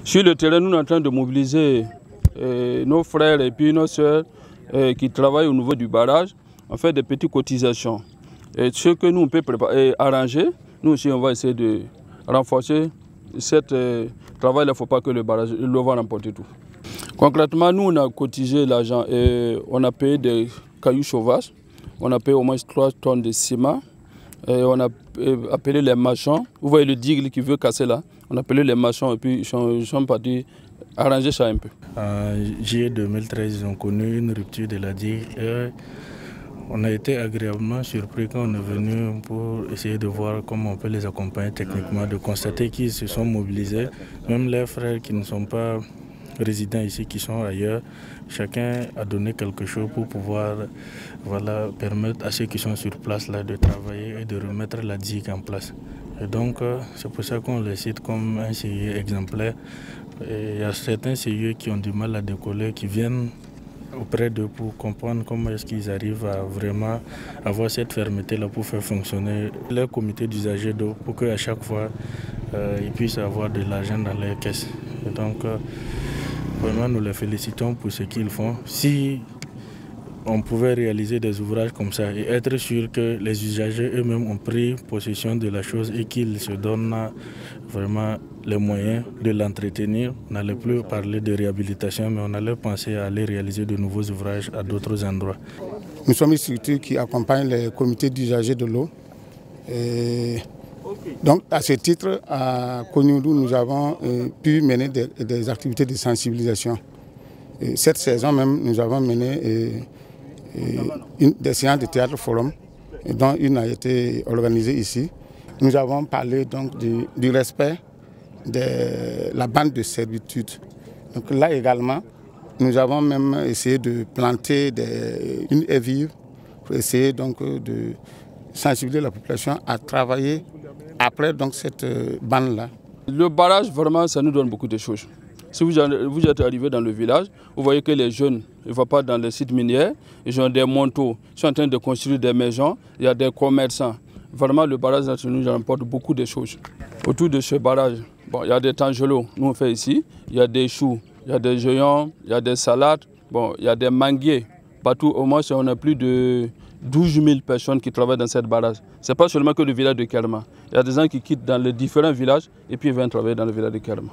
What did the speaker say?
Sur le terrain, nous sommes en train de mobiliser nos frères et puis nos sœurs qui travaillent au niveau du barrage. On fait des petites cotisations. Et ce que nous on peut préparer, arranger, nous aussi on va essayer de renforcer ce travail. Il ne faut pas que le barrage va remporter tout. Concrètement, nous on a cotisé l'argent et on a payé des cailloux sauvages. On a payé au moins 3 tonnes de ciment. Et on a appelé les maçons. Vous voyez le digue qui veut casser là. On a appelé les maçons et puis ils sont partis arranger ça un peu. En juillet 2013, ils ont connu une rupture de la digue. Et on a été agréablement surpris quand on est venu pour essayer de voir comment on peut les accompagner techniquement, de constater qu'ils se sont mobilisés. Même les frères qui ne sont pas résidents ici, qui sont ailleurs, chacun a donné quelque chose pour pouvoir permettre à ceux qui sont sur place là, de travailler et de remettre la digue en place. Et donc c'est pour ça qu'on les cite comme un CIE exemplaire. Et il y a certains CIE qui ont du mal à décoller, qui viennent auprès d'eux pour comprendre comment est-ce qu'ils arrivent à vraiment avoir cette fermeté-là pour faire fonctionner leur comité d'usagers d'eau pour qu'à chaque fois, ils puissent avoir de l'argent dans leurs caisses. Et donc, vraiment, nous les félicitons pour ce qu'ils font. Si on pouvait réaliser des ouvrages comme ça et être sûr que les usagers eux-mêmes ont pris possession de la chose et qu'ils se donnent vraiment les moyens de l'entretenir. On n'allait plus parler de réhabilitation, mais on allait penser à aller réaliser de nouveaux ouvrages à d'autres endroits. Nous sommes une structure qui accompagne les comités d'usagers de l'eau. Donc, à ce titre, à Konyudu, nous avons pu mener des activités de sensibilisation. Et cette saison même, nous avons mené des séances de théâtre forum, dont une a été organisée ici. Nous avons parlé donc du respect de la bande de servitude. Donc là également, nous avons même essayé de planter une haie vive pour essayer donc de sensibiliser la population à travailler après donc cette bande-là. Le barrage, vraiment, ça nous donne beaucoup de choses. Si vous êtes arrivé dans le village, vous voyez que les jeunes ne vont pas dans les sites miniers, ils ont des manteaux, ils sont en train de construire des maisons, il y a des commerçants. Vraiment, le barrage nous apporte beaucoup de choses. Autour de ce barrage, bon, il y a des tangelots, nous on fait ici, il y a des choux, il y a des géants, il y a des salades, bon, il y a des manguiers. Partout, au moins, on a plus de 12 000 personnes qui travaillent dans cette barrage. Ce n'est pas seulement que le village de Kerma. Il y a des gens qui quittent dans les différents villages et puis ils viennent travailler dans le village de Kerma.